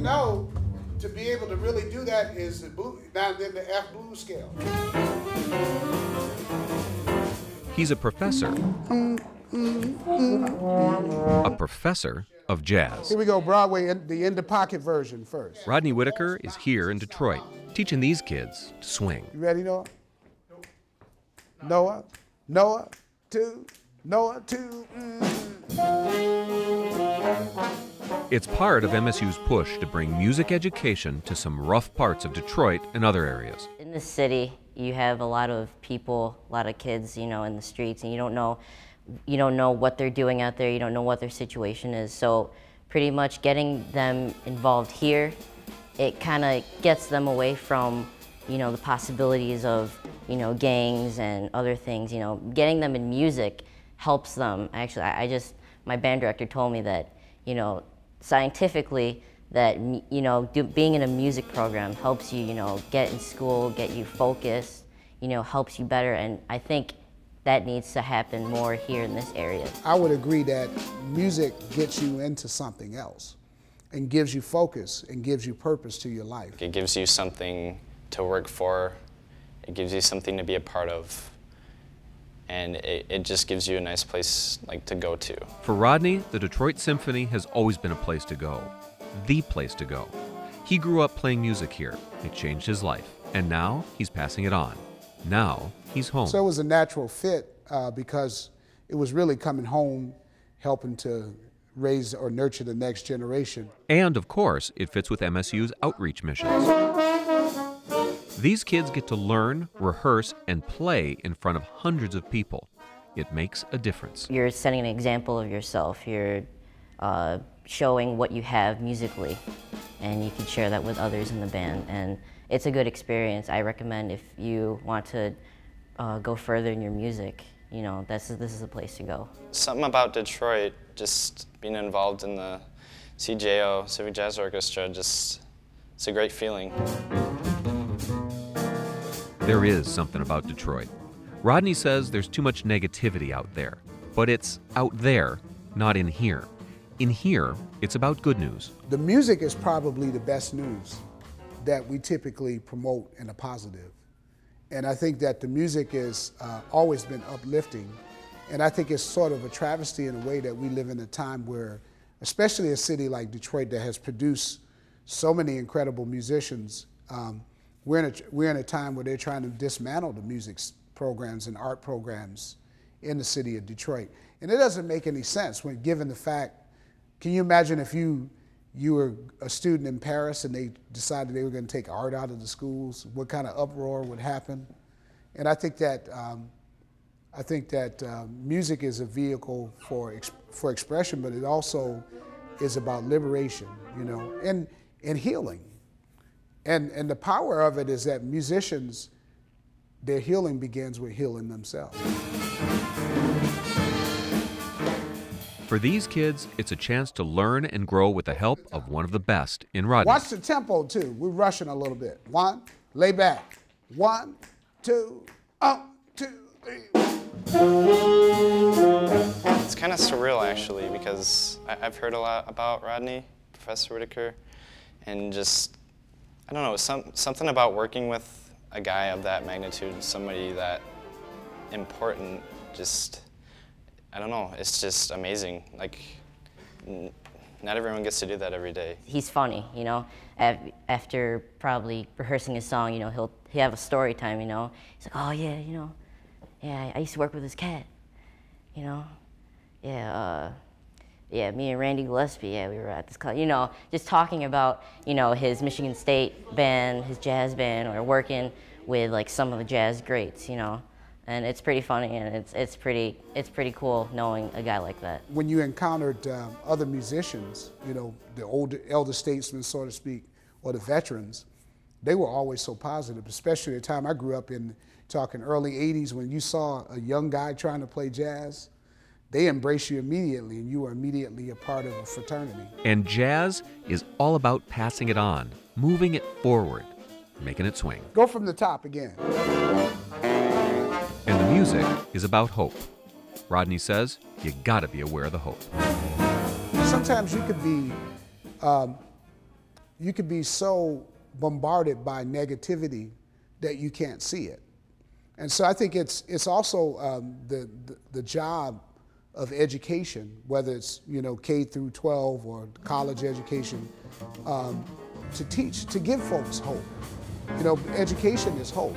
know to be able to really do that is the blue, now then the F blues scale. He's a professor. A professor of jazz. Here we go, Broadway, the in the pocket version first. Rodney Whitaker is here in Detroit, teaching these kids to swing. You ready, Noah? Noah, Noah, two, Noah, two. It's part of MSU's push to bring music education to some rough parts of Detroit and other areas. In the city, you have a lot of people, a lot of kids, you know, in the streets, and you don't know what they're doing out there. You don't know what their situation is. So pretty much getting them involved here, it kind of gets them away from, you know, the possibilities of, you know, gangs and other things. You know, getting them in music helps them. Actually, my band director told me that, you know, scientifically, that, you know, being in a music program helps you, you know, get in school, get you focused, you know, helps you better, and I think that needs to happen more here in this area. I would agree that music gets you into something else and gives you focus and gives you purpose to your life. It gives you something to work for, it gives you something to be a part of, and it just gives you a nice place like to go to. For Rodney, the Detroit Symphony has always been a place to go, the place to go. He grew up playing music here. It changed his life, and now he's passing it on. Now he's home. So it was a natural fit because it was really coming home, helping to raise or nurture the next generation. And of course, it fits with MSU's outreach missions. These kids get to learn, rehearse, and play in front of hundreds of people. It makes a difference. You're setting an example of yourself. You're showing what you have musically, and you can share that with others in the band. And it's a good experience. I recommend if you want to go further in your music, you know, this is the place to go. Something about Detroit, just being involved in the CJO, Civic Jazz Orchestra, just, it's a great feeling. There is something about Detroit. Rodney says there's too much negativity out there, but it's out there, not in here. In here, it's about good news. The music is probably the best news that we typically promote in a positive. And I think that the music has always been uplifting. And I think it's sort of a travesty in a way that we live in a time where, especially a city like Detroit that has produced so many incredible musicians, we're in a time where they're trying to dismantle the music programs and art programs in the city of Detroit. And it doesn't make any sense when given the fact, can you imagine if you were a student in Paris and they decided they were going to take art out of the schools, what kind of uproar would happen? And I think that music is a vehicle for expression, but it also is about liberation, you know, and healing. And the power of it is that musicians, their healing begins with healing themselves. For these kids, it's a chance to learn and grow with the help of one of the best in Rodney. Watch the tempo, too. We're rushing a little bit. One, lay back. 1, 2, up, 2, 3. It's kind of surreal, actually, because I've heard a lot about Rodney, Professor Whitaker, and just, I don't know, something about working with a guy of that magnitude, somebody that important, just, I don't know, it's just amazing. Like, not everyone gets to do that every day. He's funny, you know. After probably rehearsing his song, you know, he'll have a story time, you know. He's like, oh yeah, you know, yeah, I used to work with this cat, you know. Yeah, me and Randy Gillespie, yeah, we were at this club, you know, just talking about, you know, his Michigan State band, his jazz band, or working with like some of the jazz greats, you know. And it's pretty funny, and it's pretty cool knowing a guy like that. When you encountered other musicians, you know, the elder statesmen, so to speak, or the veterans, they were always so positive, especially at the time I grew up in, talking early 80s, when you saw a young guy trying to play jazz, they embrace you immediately, and you are immediately a part of a fraternity. And jazz is all about passing it on, moving it forward, making it swing. Go from the top again. And the music is about hope. Rodney says you gotta be aware of the hope. Sometimes you could be you could be so bombarded by negativity that you can't see it. And so I think it's also the job of education, whether it's K through 12 or college education, to teach, to give folks hope. Education is hope.